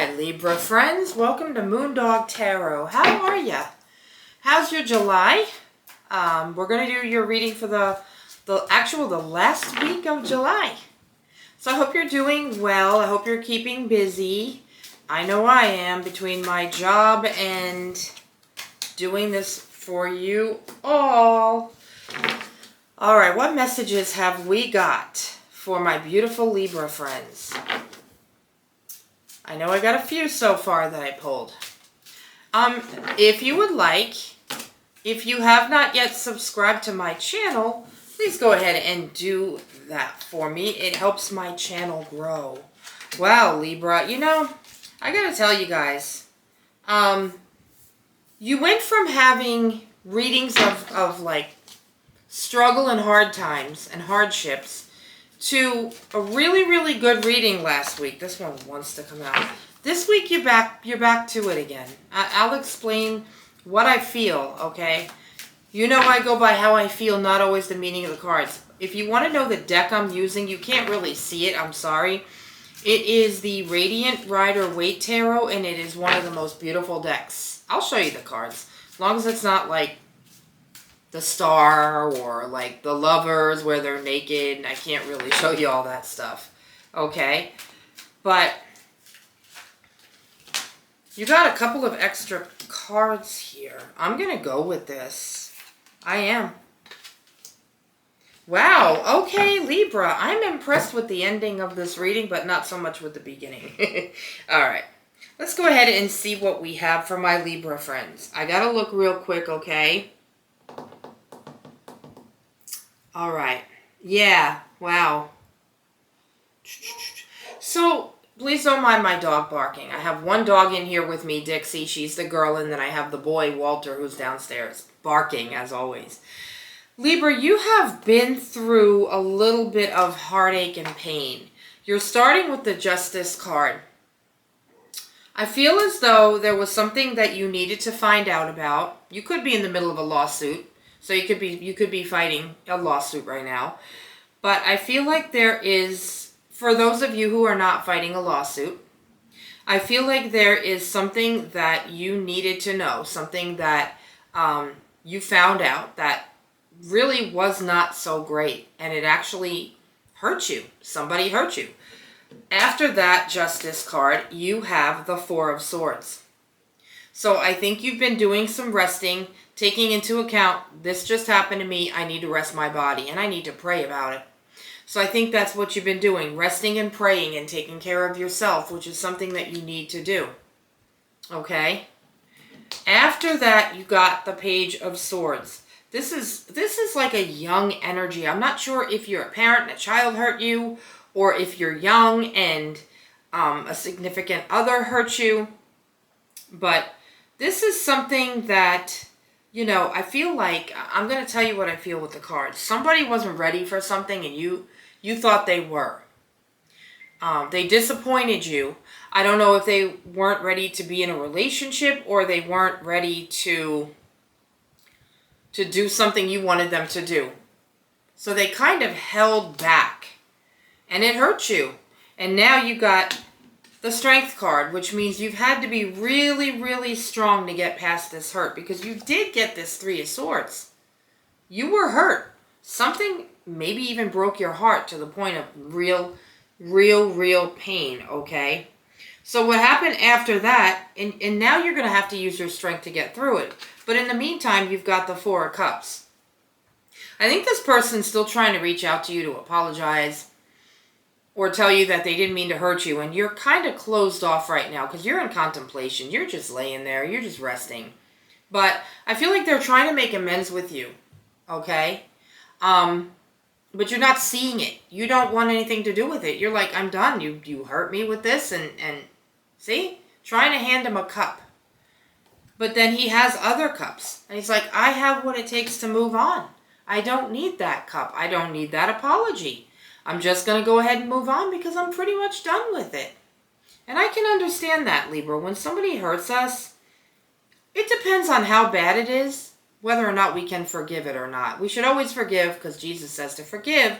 Alright, Libra friends, welcome to Moondog Tarot. How are ya? How's your July? We're going to do your reading for the last week of July. So I hope you're doing well. I hope you're keeping busy. I know I am, between my job and doing this for you all. Alright, what messages have we got for my beautiful Libra friends? I know I got a few so far that I pulled. If you would like, if you have not yet subscribed to my channel, please go ahead and do that for me. It helps my channel grow. Wow, Libra, you know, I gotta tell you guys, you went from having readings of like struggle and hard times and hardships to a really, really good reading last week. This one wants to come out. This week you're back to it again. I'll explain what I feel, okay? You know I go by how I feel, not always the meaning of the cards. If you want to know the deck I'm using, you can't really see it, I'm sorry. It is the Radiant Rider-Waite Tarot, and it is one of the most beautiful decks. I'll show you the cards. As long as it's not like the Star or like the Lovers where they're naked. I can't really show you all that stuff. Okay? But you got a couple of extra cards here. I'm going to go with this. I am. Wow. Okay, Libra. I'm impressed with the ending of this reading, but not so much with the beginning. Alright. Let's go ahead and see what we have for my Libra friends. I got to look real quick, okay? Alright. Yeah. Wow. So, please don't mind my dog barking. I have one dog in here with me, Dixie. She's the girl, and then I have the boy, Walter, who's downstairs, barking as always. Libra, you have been through a little bit of heartache and pain. You're starting with the Justice card. I feel as though there was something that you needed to find out about. You could be in the middle of a lawsuit. So you could be fighting a lawsuit right now. But I feel like there is, for those of you who are not fighting a lawsuit, I feel like there is something that you needed to know, something that you found out that really was not so great, and it actually hurt you. Somebody hurt you. After that Justice card, you have the Four of Swords. So I think you've been doing some resting, taking into account, this just happened to me, I need to rest my body, and I need to pray about it. So I think that's what you've been doing, resting and praying and taking care of yourself, which is something that you need to do. Okay? After that, you got the Page of Swords. This is like a young energy. I'm not sure if you're a parent and a child hurt you, or if you're young and a significant other hurt you. But this is something that, you know, I feel like, I'm going to tell you what I feel with the cards. Somebody wasn't ready for something and you thought they were. They disappointed you. I don't know if they weren't ready to be in a relationship or they weren't ready to do something you wanted them to do. So they kind of held back and it hurt you. And now you got the Strength card, which means you've had to be really, really strong to get past this hurt, because you did get this Three of Swords. You were hurt. Something maybe even broke your heart to the point of real pain, okay? So what happened after that, and now you're going to have to use your strength to get through it. But in the meantime, you've got the Four of Cups. I think this person's still trying to reach out to you to apologize, or tell you that they didn't mean to hurt you, and you're kind of closed off right now because you're in contemplation. You're just laying there. You're just resting. But I feel like they're trying to make amends with you, okay? But you're not seeing it. You don't want anything to do with it. You're like, I'm done. You hurt me with this, and see? Trying to hand him a cup. But then he has other cups. And he's like, I have what it takes to move on. I don't need that cup. I don't need that apology. I'm just going to go ahead and move on because I'm pretty much done with it. And I can understand that, Libra. When somebody hurts us, it depends on how bad it is, whether or not we can forgive it or not. We should always forgive because Jesus says to forgive.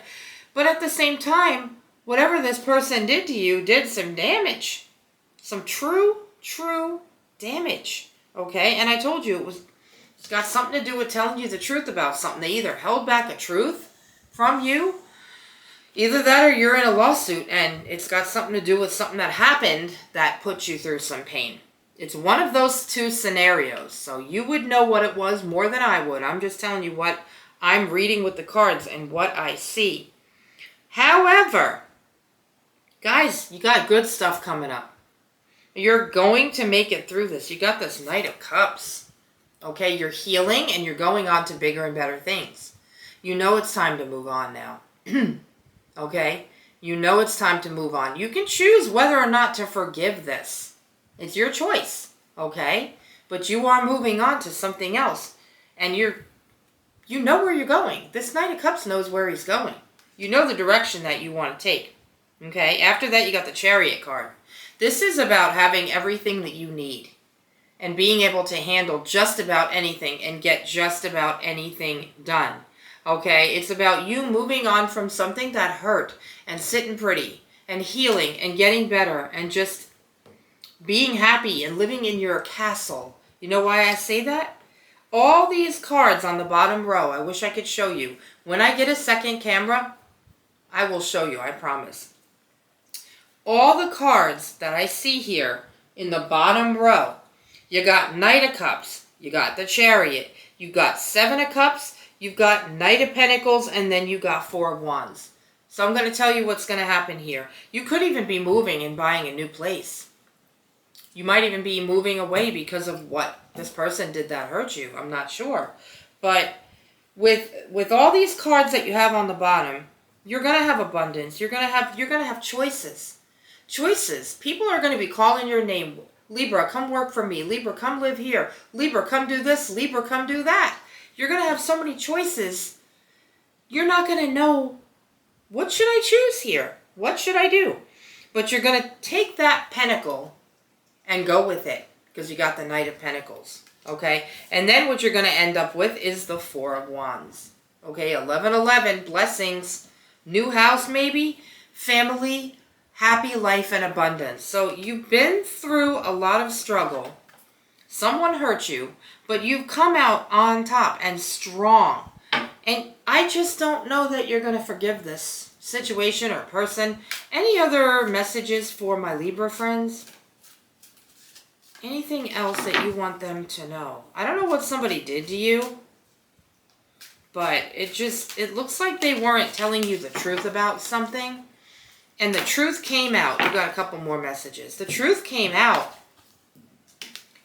But at the same time, whatever this person did to you did some damage. Some true damage. Okay? And I told you it's got something to do with telling you the truth about something. They either held back a truth from you, either that or you're in a lawsuit and it's got something to do with something that happened that put you through some pain. It's one of those two scenarios. So you would know what it was more than I would. I'm just telling you what I'm reading with the cards and what I see. However, guys, you got good stuff coming up. You're going to make it through this. You got this Knight of Cups. Okay, you're healing and you're going on to bigger and better things. You know it's time to move on now. Okay? You know it's time to move on. You can choose whether or not to forgive this. It's your choice. Okay? But you are moving on to something else. And you know where you're going. This Knight of Cups knows where he's going. You know the direction that you want to take. Okay? After that, you got the Chariot card. This is about having everything that you need. And being able to handle just about anything and get just about anything done. Okay? It's about you moving on from something that hurt and sitting pretty and healing and getting better and just being happy and living in your castle. You know why I say that? All these cards on the bottom row, I wish I could show you. When I get a second camera, I will show you, I promise. All the cards that I see here in the bottom row, you got Knight of Cups, you got the Chariot, you got 7 of Cups, you've got Knight of Pentacles, and then you got 4 of Wands. So I'm going to tell you what's going to happen here. You could even be moving and buying a new place. You might even be moving away because of what this person did that hurt you. I'm not sure. But with all these cards that you have on the bottom, you're going to have abundance. You're going to have choices. Choices. People are going to be calling your name. Libra, come work for me. Libra, come live here. Libra, come do this. Libra, come do that. You're going to have so many choices. You're not going to know, what should I choose here? What should I do? But you're going to take that pentacle and go with it because you got the Knight of Pentacles. Okay? And then what you're going to end up with is the 4 of Wands. Okay? 1111, blessings. New house maybe. Family. Happy life and abundance. So you've been through a lot of struggle. Someone hurt you, but you've come out on top and strong. And I just don't know that you're going to forgive this situation or person. Any other messages for my Libra friends? Anything else that you want them to know? I don't know what somebody did to you, but it looks like they weren't telling you the truth about something. And the truth came out. You got a couple more messages. The truth came out.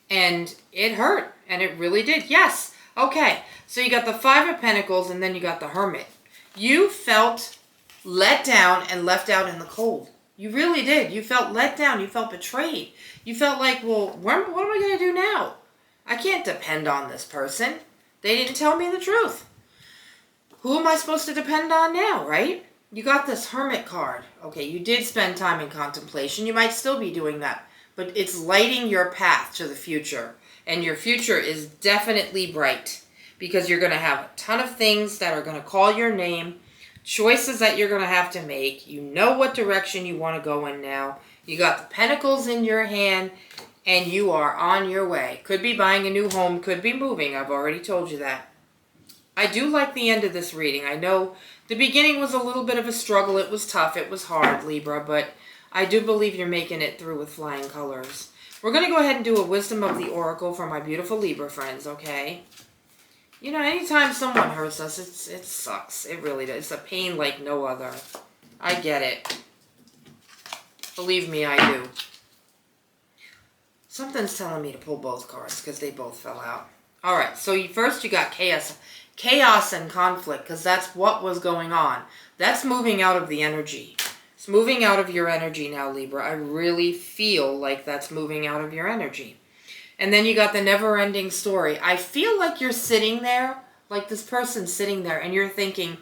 And it hurt. And it really did. Yes. Okay. So you got the 5 of Pentacles and then you got the Hermit. You felt let down and left out in the cold. You really did. You felt let down. You felt betrayed. You felt like, well, what am I going to do now? I can't depend on this person. They didn't tell me the truth. Who am I supposed to depend on now, right? You got this Hermit card. Okay, you did spend time in contemplation. You might still be doing that. But it's lighting your path to the future. And your future is definitely bright. Because you're going to have a ton of things that are going to call your name. Choices that you're going to have to make. You know what direction you want to go in now. You got the Pentacles in your hand. And you are on your way. Could be buying a new home. Could be moving. I've already told you that. I do like the end of this reading. I know the beginning was a little bit of a struggle. It was tough. It was hard, Libra. But I do believe you're making it through with flying colors. We're going to go ahead and do a Wisdom of the Oracle for my beautiful Libra friends, okay? You know, anytime someone hurts us, it sucks. It really does. It's a pain like no other. I get it. Believe me, I do. Something's telling me to pull both cards because they both fell out. All right, so first you got chaos and conflict, because that's what was going on. That's moving out of the energy. It's moving out of your energy now, Libra. I really feel like that's moving out of your energy. And then you got the never-ending story. I feel like you're sitting there, like this person's sitting there, and you're thinking,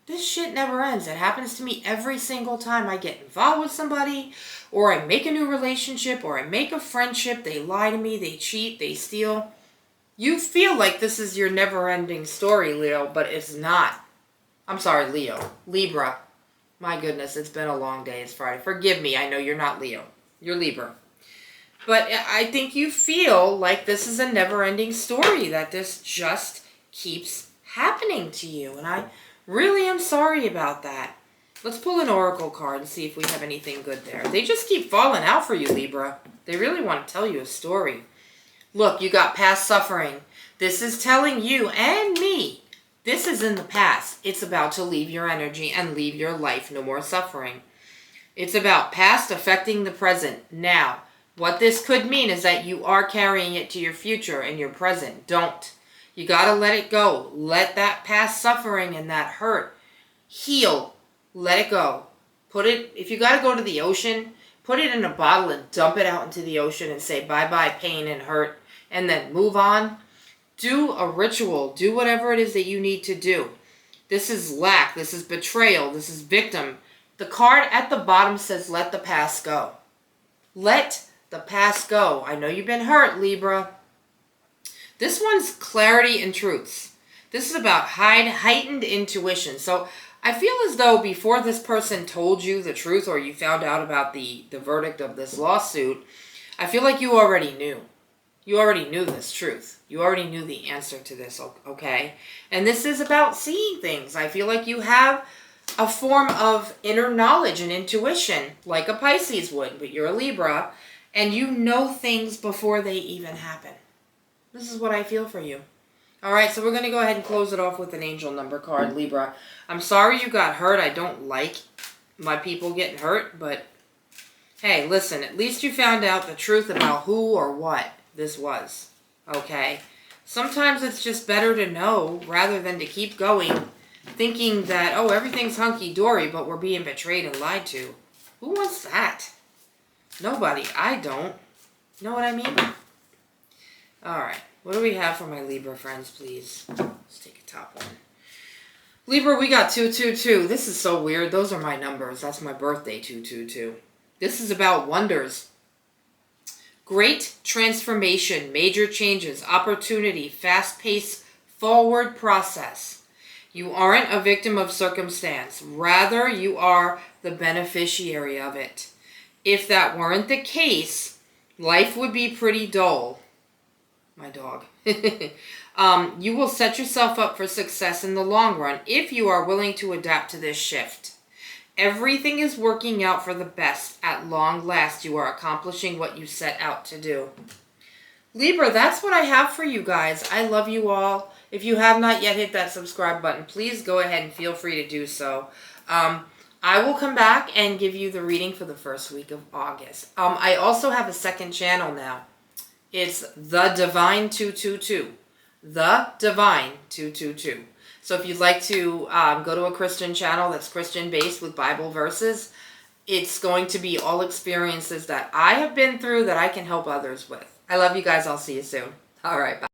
this shit never ends. It happens to me every single time I get involved with somebody, or I make a new relationship, or I make a friendship. They lie to me, they cheat, they steal. You feel like this is your never-ending story, Leo, but it's not. I'm sorry, Leo. Libra. My goodness, it's been a long day. It's Friday. Forgive me. I know you're not Leo. You're Libra. But I think you feel like this is a never-ending story, that this just keeps happening to you. And I really am sorry about that. Let's pull an oracle card and see if we have anything good there. They just keep falling out for you, Libra. They really want to tell you a story. Look, you got past suffering. This is telling you and me, this is in the past. It's about to leave your energy and leave your life. No more suffering. It's about past affecting the present. Now, what this could mean is that you are carrying it to your future and your present. Don't. You got to let it go. Let that past suffering and that hurt heal. Let it go. Put it, if you got to go to the ocean, put it in a bottle and dump it out into the ocean and say bye-bye pain and hurt, and then move on. Do a ritual. Do whatever it is that you need to do. This is lack. This is betrayal. This is victim. The card at the bottom says let the past go. Let the past go. I know you've been hurt, Libra. This one's clarity and truths. This is about heightened intuition. So I feel as though before this person told you the truth, or you found out about the verdict of this lawsuit, I feel like you already knew. You already knew this truth. You already knew the answer to this, okay? And this is about seeing things. I feel like you have a form of inner knowledge and intuition, like a Pisces would, but you're a Libra, and you know things before they even happen. This is what I feel for you. All right, so we're going to go ahead and close it off with an angel number card, Libra. I'm sorry you got hurt. I don't like my people getting hurt, but hey, listen, at least you found out the truth about who or what this was, okay? Sometimes it's just better to know rather than to keep going thinking that, oh, everything's hunky-dory, but we're being betrayed and lied to. Who wants that? Nobody. I don't. Know what I mean? All right. What do we have for my Libra friends, please? Let's take a top one. Libra, we got 222. This is so weird. Those are my numbers. That's my birthday, 222. This is about wonders. Great transformation, major changes, opportunity, fast-paced, forward process. You aren't a victim of circumstance. Rather, you are the beneficiary of it. If that weren't the case, life would be pretty dull. My dog. You will set yourself up for success in the long run if you are willing to adapt to this shift. Everything is working out for the best. At long last, you are accomplishing what you set out to do. Libra, that's what I have for you guys. I love you all. If you have not yet hit that subscribe button, please go ahead and feel free to do so. I will come back and give you the reading for the first week of August. I also have a second channel now. It's The Divine 222. The Divine 222. So if you'd like to go to a Christian channel that's Christian-based with Bible verses, it's going to be all experiences that I have been through that I can help others with. I love you guys. I'll see you soon. All right, bye.